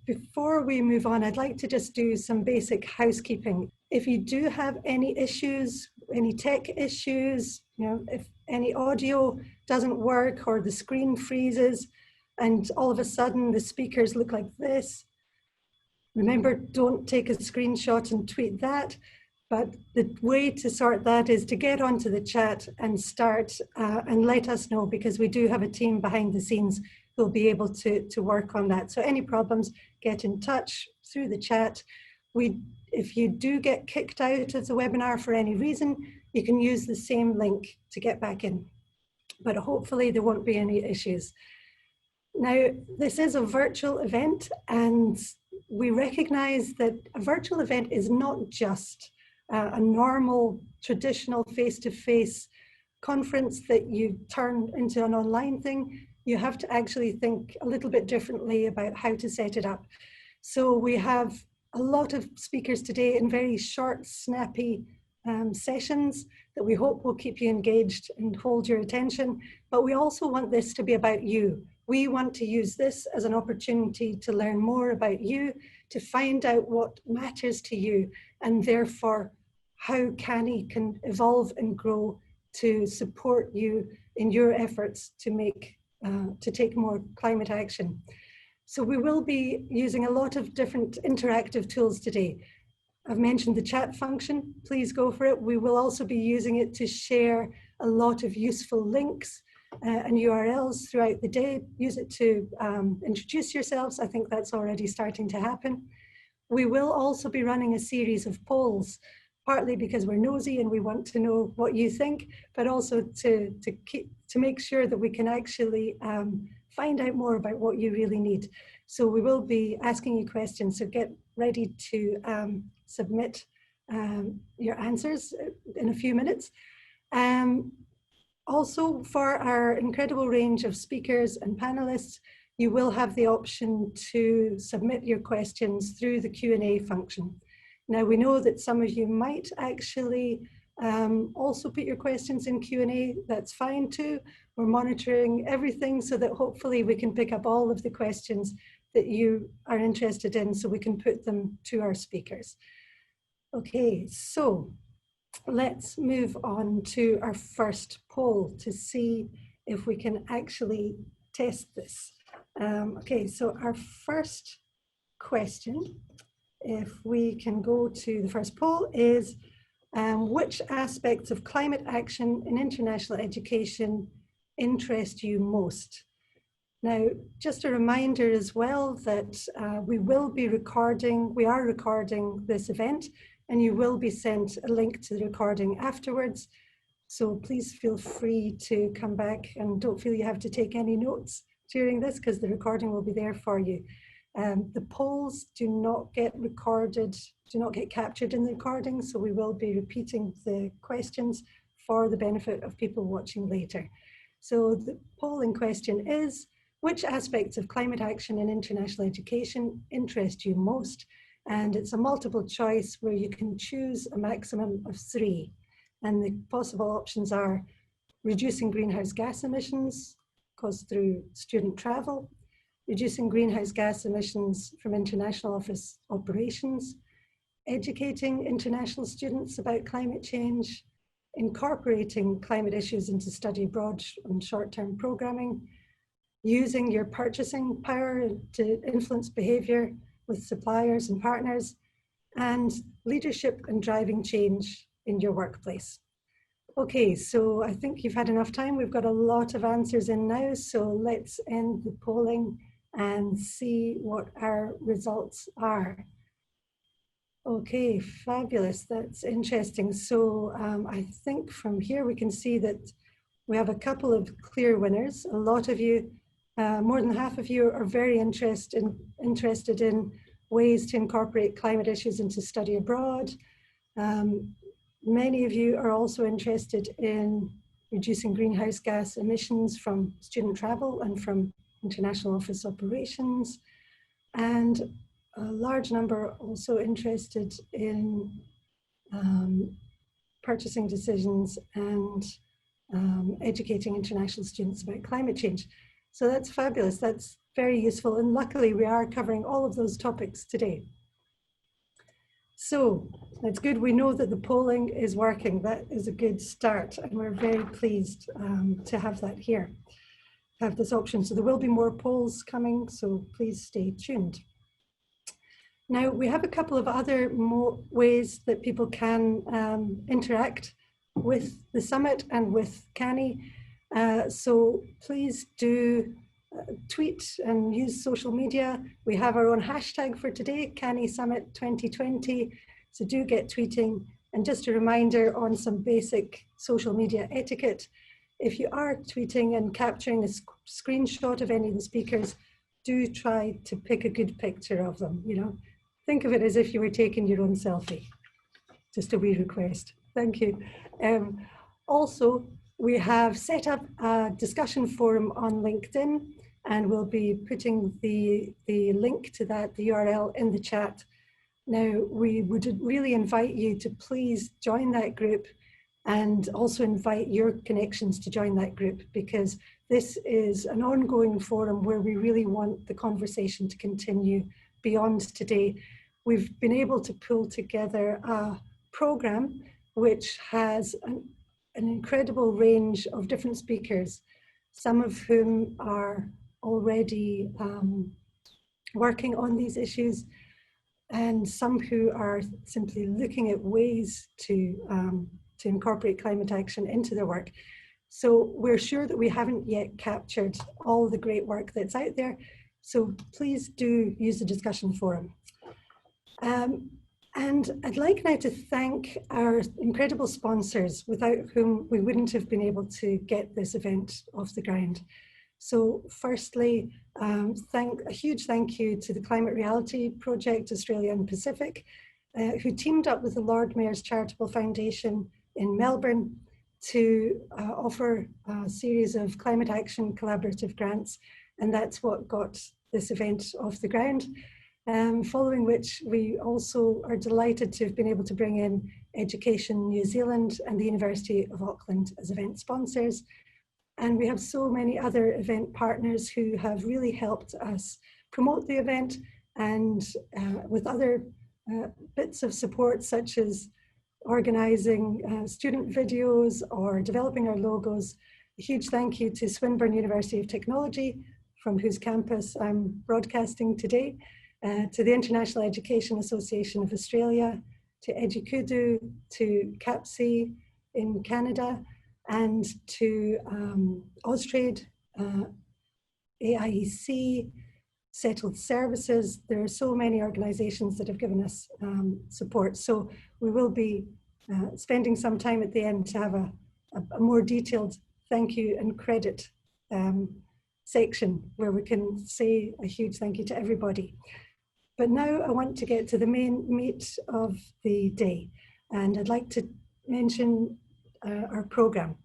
Before we move on, I'd like to just do some basic housekeeping. If you do have any issues, any tech issues, if any audio doesn't work or the screen freezes and all of a sudden the speakers look like this, remember, don't take a screenshot and tweet that. But the way to sort that is to get onto the chat and start and let us know, because we do have a team behind the scenes who'll be able to work on that. So any problems, get in touch through the chat. If you do get kicked out of the webinar for any reason, you can use the same link to get back in. But hopefully there won't be any issues. Now, this is a virtual event, and we recognize that a virtual event is not just a normal, traditional face-to-face conference that you turn into an online thing. You have to actually think a little bit differently about how to set it up. So we have a lot of speakers today in very short, snappy sessions that we hope will keep you engaged and hold your attention. But we also want this to be about you. We want to use this as an opportunity to learn more about you, to find out what matters to you, and therefore how CANIE can evolve and grow to support you in your efforts to take more climate action. So we will be using a lot of different interactive tools today. I've mentioned the chat function, please go for it. We will also be using it to share a lot of useful links and URLs throughout the day. Use it to introduce yourselves. I think that's already starting to happen. We will also be running a series of polls, partly because we're nosy and we want to know what you think, but also to make sure that we can actually find out more about what you really need. So we will be asking you questions, so get ready to submit your answers in a few minutes. Also, for our incredible range of speakers and panelists, you will have the option to submit your questions through the Q&A function. Now, we know that some of you might actually also put your questions in Q&A. That's fine too. We're monitoring everything so that hopefully we can pick up all of the questions that you are interested in so we can put them to our speakers. Okay, so let's move on to our first poll to see if we can actually test this. Okay, so our first question, if we can go to the first poll, is which aspects of climate action in international education interest you most? Now, just a reminder as well that we are recording this event, and you will be sent a link to the recording afterwards. So please feel free to come back and don't feel you have to take any notes during this, because the recording will be there for you. The polls do not get recorded, do not get captured in the recording, so we will be repeating the questions for the benefit of people watching later. So the poll in question is, which aspects of climate action in international education interest you most? And it's a multiple choice where you can choose a maximum of 3. And the possible options are reducing greenhouse gas emissions caused through student travel, reducing greenhouse gas emissions from international office operations, educating international students about climate change, incorporating climate issues into study abroad and short-term programming, using your purchasing power to influence behavior with suppliers and partners, and leadership and driving change in your workplace. Okay, so I think you've had enough time. We've got a lot of answers in now, so let's end the polling and see what our results are. Okay, fabulous, that's interesting. So I think from here we can see that we have a couple of clear winners. A lot of you, more than half of you, are very interested in ways to incorporate climate issues into study abroad. Many of you are also interested in reducing greenhouse gas emissions from student travel and from international office operations. And a large number are also interested in purchasing decisions and educating international students about climate change. So that's fabulous. That's very useful. And luckily we are covering all of those topics today. So that's good. We know that the polling is working. That is a good start. And we're very pleased to have that here, have this option. So there will be more polls coming, so please stay tuned. Now, we have a couple of other ways that people can interact with the summit and with CANIE. So please do tweet and use social media. We have our own hashtag for today, CANIE Summit 2020. So do get tweeting. And just a reminder on some basic social media etiquette. If you are tweeting and capturing a screenshot of any of the speakers, do try to pick a good picture of them, you know. Think of it as if you were taking your own selfie. Just a wee request. Thank you. Also, we have set up a discussion forum on LinkedIn, and we'll be putting the link to that, the URL, in the chat. Now, we would really invite you to please join that group and also invite your connections to join that group, because this is an ongoing forum where we really want the conversation to continue beyond today. We've been able to pull together a program which has an incredible range of different speakers, some of whom are already working on these issues, and some who are simply looking at ways to incorporate climate action into their work. So we're sure that we haven't yet captured all the great work that's out there. So please do use the discussion forum. And I'd like now to thank our incredible sponsors, without whom we wouldn't have been able to get this event off the ground. So firstly, a huge thank you to the Climate Reality Project Australia and Pacific, who teamed up with the Lord Mayor's Charitable Foundation in Melbourne to offer a series of climate action collaborative grants. And that's what got this event off the ground. Following which, we also are delighted to have been able to bring in Education New Zealand and the University of Auckland as event sponsors. And we have so many other event partners who have really helped us promote the event, and with other bits of support, such as organizing student videos or developing our logos. A huge thank you to Swinburne University of Technology, from whose campus I'm broadcasting today, to the International Education Association of Australia, to Edukudu, to CAPSI in Canada, and to Austrade, AIEC, Settled Services. There are so many organizations that have given us support. So we will be spending some time at the end to have a more detailed thank you and credit section, where we can say a huge thank you to everybody. But now I want to get to the main meat of the day, and I'd like to mention our program.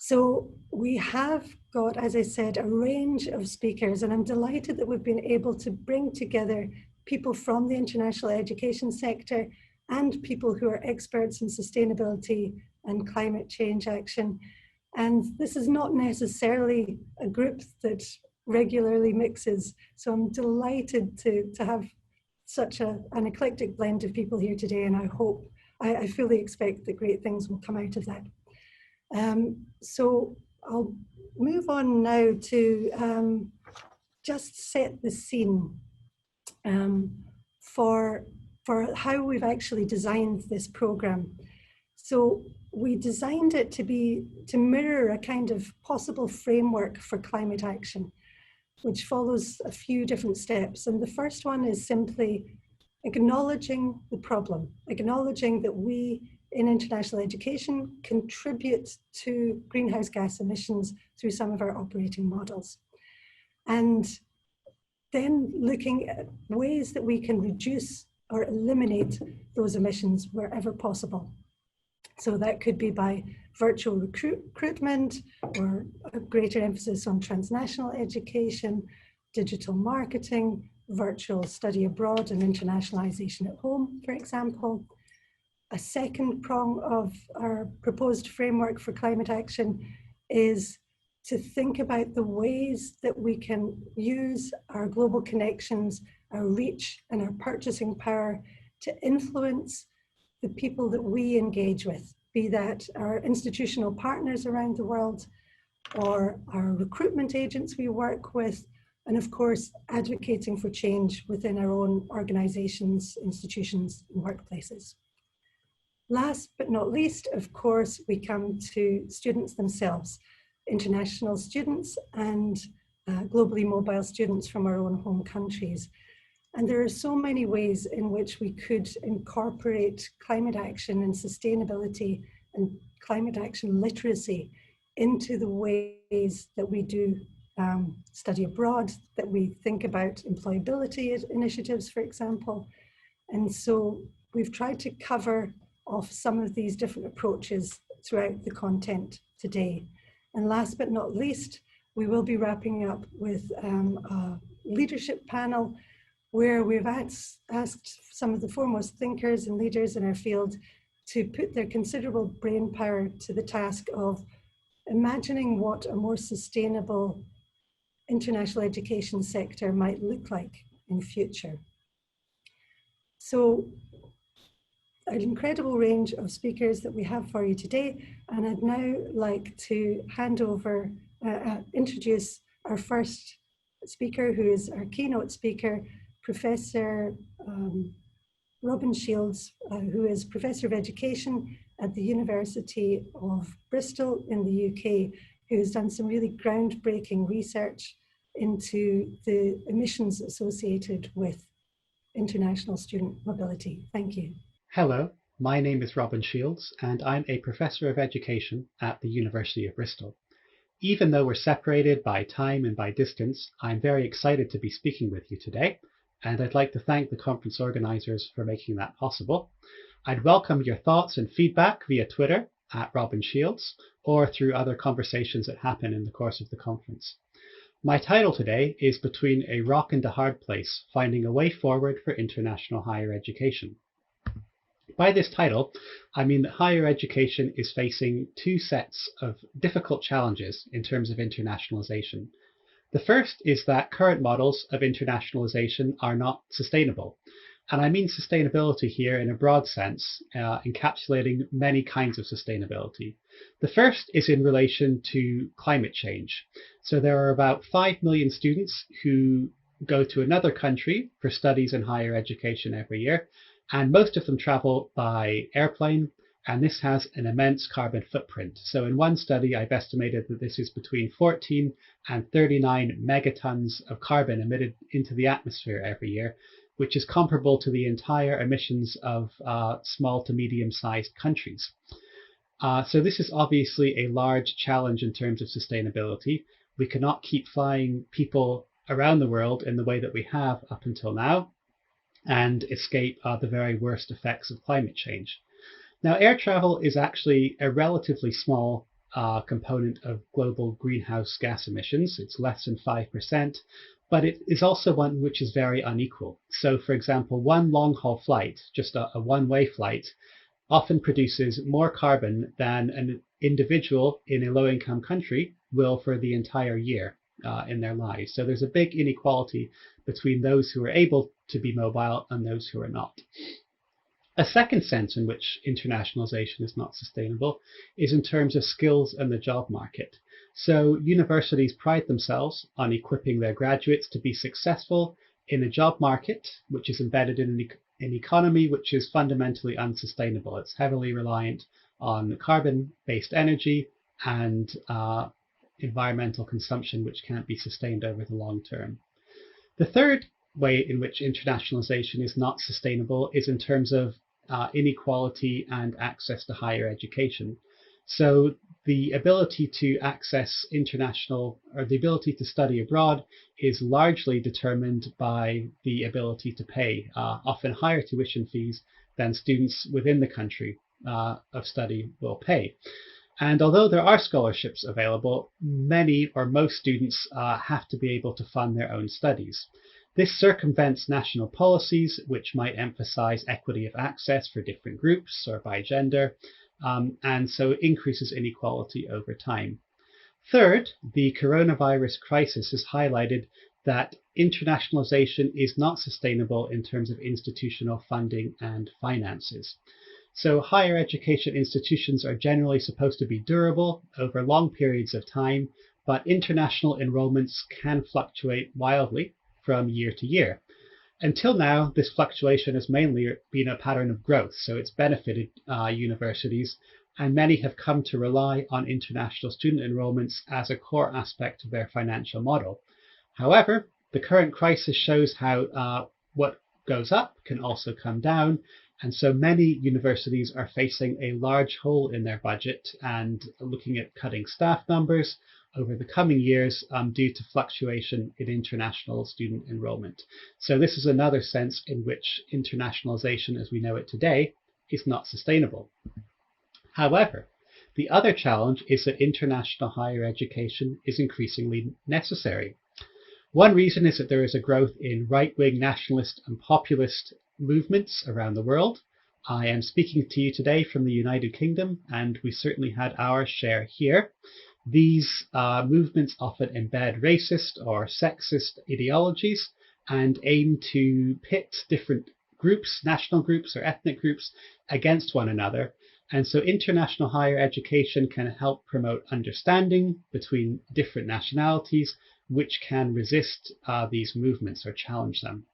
So we have got, as I said, a range of speakers, and I'm delighted that we've been able to bring together people from the international education sector and people who are experts in sustainability and climate change action. And this is not necessarily a group that regularly mixes. So I'm delighted to have such an eclectic blend of people here today, and I fully expect that great things will come out of that. So I'll move on now to just set the scene for how we've actually designed this program. So we designed it to mirror a kind of possible framework for climate action, which follows a few different steps. And the first one is simply acknowledging the problem, acknowledging that we in international education contribute to greenhouse gas emissions through some of our operating models. And then looking at ways that we can reduce or eliminate those emissions wherever possible. So that could be by virtual recruitment, or a greater emphasis on transnational education, digital marketing, virtual study abroad, and internationalization at home, for example. A second prong of our proposed framework for climate action is to think about the ways that we can use our global connections, our reach, and our purchasing power to influence the people that we engage with, be that our institutional partners around the world or our recruitment agents we work with, and of course, advocating for change within our own organizations, institutions, and workplaces. Last but not least, of course, we come to students themselves, international students and globally mobile students from our own home countries. And there are so many ways in which we could incorporate climate action and sustainability and climate action literacy into the ways that we do study abroad, that we think about employability initiatives, for example. And so we've tried to cover off some of these different approaches throughout the content today. And last but not least, we will be wrapping up with a leadership panel where we've asked some of the foremost thinkers and leaders in our field to put their considerable brain power to the task of imagining what a more sustainable international education sector might look like in future. So an incredible range of speakers that we have for you today, and I'd now like to hand over, introduce our first speaker, who is our keynote speaker, Professor Robin Shields, who is Professor of Education at the University of Bristol in the UK, who has done some really groundbreaking research into the emissions associated with international student mobility. Thank you. Hello, my name is Robin Shields, and I'm a Professor of Education at the University of Bristol. Even though we're separated by time and by distance, I'm very excited to be speaking with you today, and I'd like to thank the conference organisers for making that possible. I'd welcome your thoughts and feedback via Twitter at Robin Shields, or through other conversations that happen in the course of the conference. My title today is Between a Rock and a Hard Place, Finding a Way Forward for International Higher Education. By this title, I mean that higher education is facing two sets of difficult challenges in terms of internationalization. The first is that current models of internationalization are not sustainable. And I mean sustainability here in a broad sense, encapsulating many kinds of sustainability. The first is in relation to climate change. So there are about 5 million students who go to another country for studies in higher education every year, and most of them travel by airplane, and this has an immense carbon footprint. So in one study, I've estimated that this is between 14 and 39 megatons of carbon emitted into the atmosphere every year, which is comparable to the entire emissions of small to medium-sized countries. So this is obviously a large challenge in terms of sustainability. We cannot keep flying people around the world in the way that we have up until now and escape the very worst effects of climate change. Now, air travel is actually a relatively small component of global greenhouse gas emissions. It's less than 5%, but it is also one which is very unequal. So, for example, one long-haul flight, just a one-way flight, often produces more carbon than an individual in a low-income country will for the entire year in their lives. So there's a big inequality between those who are able to be mobile and those who are not. A second sense in which internationalization is not sustainable is in terms of skills and the job market. So universities pride themselves on equipping their graduates to be successful in a job market which is embedded in an economy which is fundamentally unsustainable. It's heavily reliant on carbon-based energy and environmental consumption which can't be sustained over the long term. The third way in which internationalization is not sustainable is in terms of inequality and access to higher education. So the ability to access international, or the ability to study abroad, is largely determined by the ability to pay often higher tuition fees than students within the country of study will pay. And although there are scholarships available, many or most students have to be able to fund their own studies. This circumvents national policies which might emphasize equity of access for different groups or by gender, and so increases inequality over time. Third, the coronavirus crisis has highlighted that internationalization is not sustainable in terms of institutional funding and finances. So higher education institutions are generally supposed to be durable over long periods of time, but international enrollments can fluctuate wildly from year to year. Until now, this fluctuation has mainly been a pattern of growth, so it's benefited universities, and many have come to rely on international student enrollments as a core aspect of their financial model. However, the current crisis shows how what goes up can also come down, and so many universities are facing a large hole in their budget and looking at cutting staff numbers over the coming years due to fluctuation in international student enrollment. So this is another sense in which internationalization as we know it today is not sustainable. However, the other challenge is that international higher education is increasingly necessary. One reason is that there is a growth in right-wing nationalist and populist movements around the world. I am speaking to you today from the United Kingdom, and we certainly had our share here. These movements often embed racist or sexist ideologies and aim to pit different groups, national groups or ethnic groups, against one another. And so international higher education can help promote understanding between different nationalities, which can resist these movements or challenge them.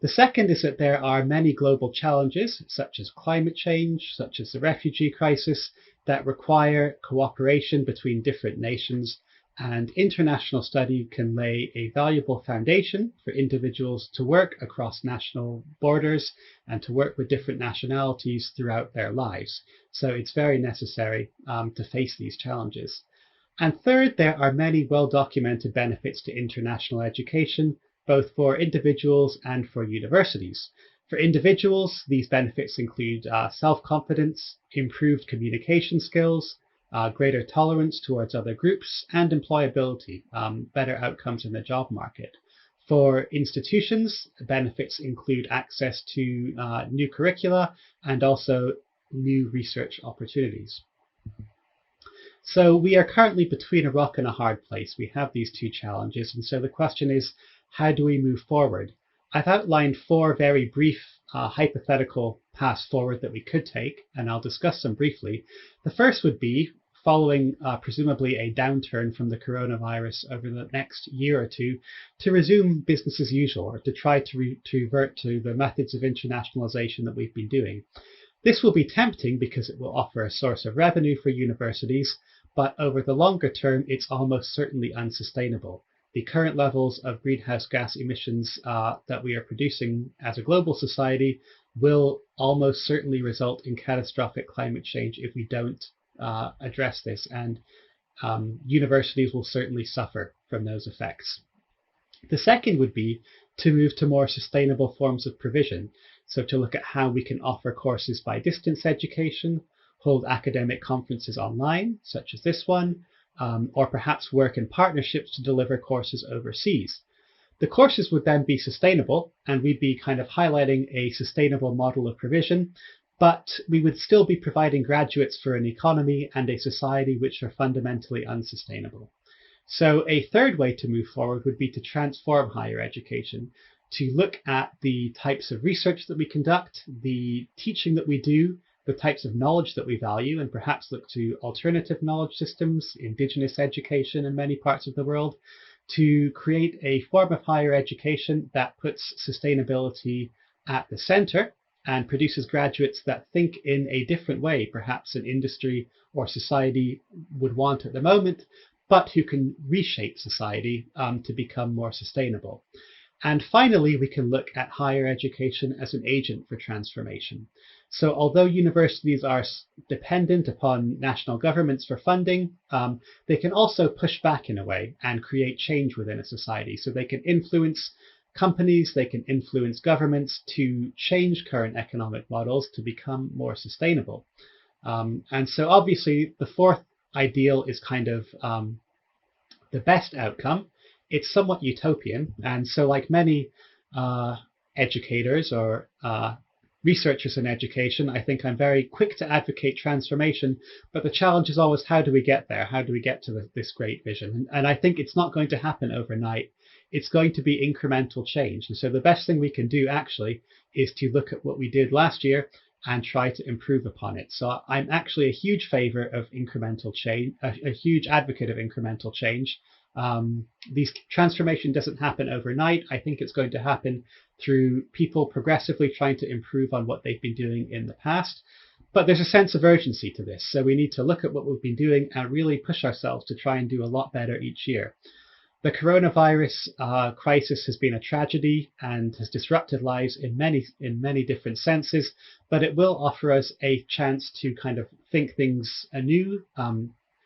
The second is that there are many global challenges, such as climate change, such as the refugee crisis, that require cooperation between different nations, and international study can lay a valuable foundation for individuals to work across national borders and to work with different nationalities throughout their lives. So it's very necessary to face these challenges. And third, there are many well-documented benefits to international education, both for individuals and for universities. For individuals, these benefits include self-confidence, improved communication skills, greater tolerance towards other groups, and employability, better outcomes in the job market. For institutions, benefits include access to new curricula and also new research opportunities. So we are currently between a rock and a hard place. We have these two challenges, and so the question is, how do we move forward? I've outlined four very brief hypothetical paths forward that we could take, and I'll discuss them briefly. The first would be, following presumably a downturn from the coronavirus over the next year or two, to resume business as usual, or to try to revert to the methods of internationalization that we've been doing. This will be tempting because it will offer a source of revenue for universities, but over the longer term, it's almost certainly unsustainable. The current levels of greenhouse gas emissions that we are producing as a global society will almost certainly result in catastrophic climate change if we don't address this, and universities will certainly suffer from those effects. The second would be to move to more sustainable forms of provision, so to look at how we can offer courses by distance education, hold academic conferences online, such as this one, or perhaps work in partnerships to deliver courses overseas. The courses would then be sustainable, and we'd be kind of highlighting a sustainable model of provision, but we would still be providing graduates for an economy and a society which are fundamentally unsustainable. So a third way to move forward would be to transform higher education, to look at the types of research that we conduct, the teaching that we do, the types of knowledge that we value, and perhaps look to alternative knowledge systems, indigenous education in many parts of the world, to create a form of higher education that puts sustainability at the center and produces graduates that think in a different way, perhaps an industry or society would want at the moment, but who can reshape society to become more sustainable. And finally, we can look at higher education as an agent for transformation. So although universities are dependent upon national governments for funding, they can also push back in a way and create change within a society. So they can influence companies, they can influence governments to change current economic models to become more sustainable. And so obviously the fourth ideal is kind of the best outcome. It's somewhat utopian. And so like many educators or researchers in education, I think I'm very quick to advocate transformation, but the challenge is always, how do we get there? How do we get to this great vision? And I think it's not going to happen overnight. It's going to be incremental change. And so the best thing we can do actually is to look at what we did last year and try to improve upon it. So I'm actually a huge favor of incremental change, a huge advocate of incremental change. These transformation doesn't happen overnight. I think it's going to happen through people progressively trying to improve on what they've been doing in the past. But there's a sense of urgency to this. So we need to look at what we've been doing and really push ourselves to try and do a lot better each year. The coronavirus crisis has been a tragedy and has disrupted lives in many different senses, but it will offer us a chance to kind of think things anew,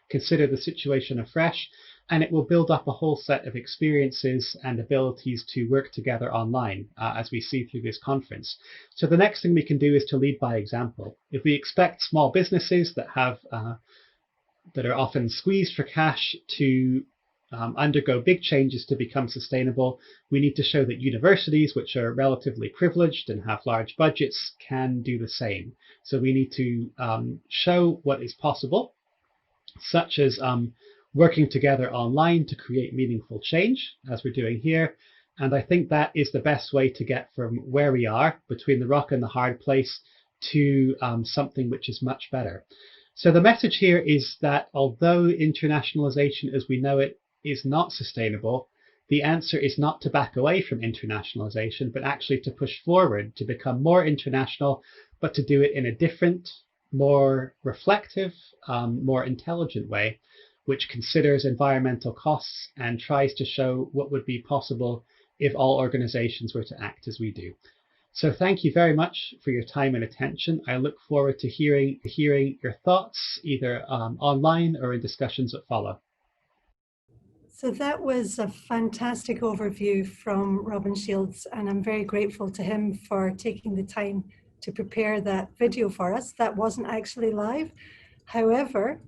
consider the situation afresh, and it will build up a whole set of experiences and abilities to work together online, as we see through this conference. So the next thing we can do is to lead by example. If we expect small businesses that are often squeezed for cash to undergo big changes to become sustainable, we need to show that universities, which are relatively privileged and have large budgets, can do the same. So we need to show what is possible, such as working together online to create meaningful change, as we're doing here. And I think that is the best way to get from where we are, between the rock and the hard place, to something which is much better. So the message here is that although internationalization as we know it is not sustainable, the answer is not to back away from internationalization, but actually to push forward, to become more international, but to do it in a different, more reflective, more intelligent way, which considers environmental costs and tries to show what would be possible if all organizations were to act as we do. So thank you very much for your time and attention. I look forward to hearing your thoughts, either online or in discussions that follow. So that was a fantastic overview from Robin Shields, and I'm very grateful to him for taking the time to prepare that video for us. That wasn't actually live. However,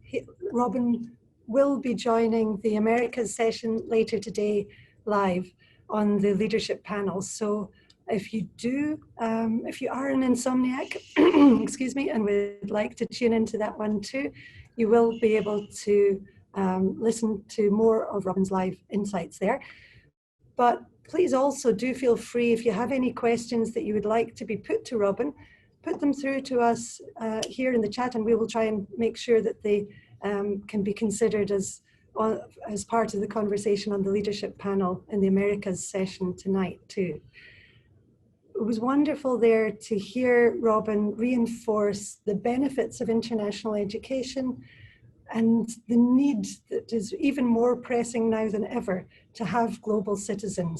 Robin will be joining the Americas session later today live on the leadership panel. So if you are an insomniac, excuse me, and would like to tune into that one too, you will be able to listen to more of Robin's live insights there. But please also do feel free, if you have any questions that you would like to be put to Robin, put them through to us here in the chat, and we will try and make sure that they can be considered as part of the conversation on the leadership panel in the Americas session tonight too. It was wonderful there to hear Robin reinforce the benefits of international education and the need that is even more pressing now than ever to have global citizens.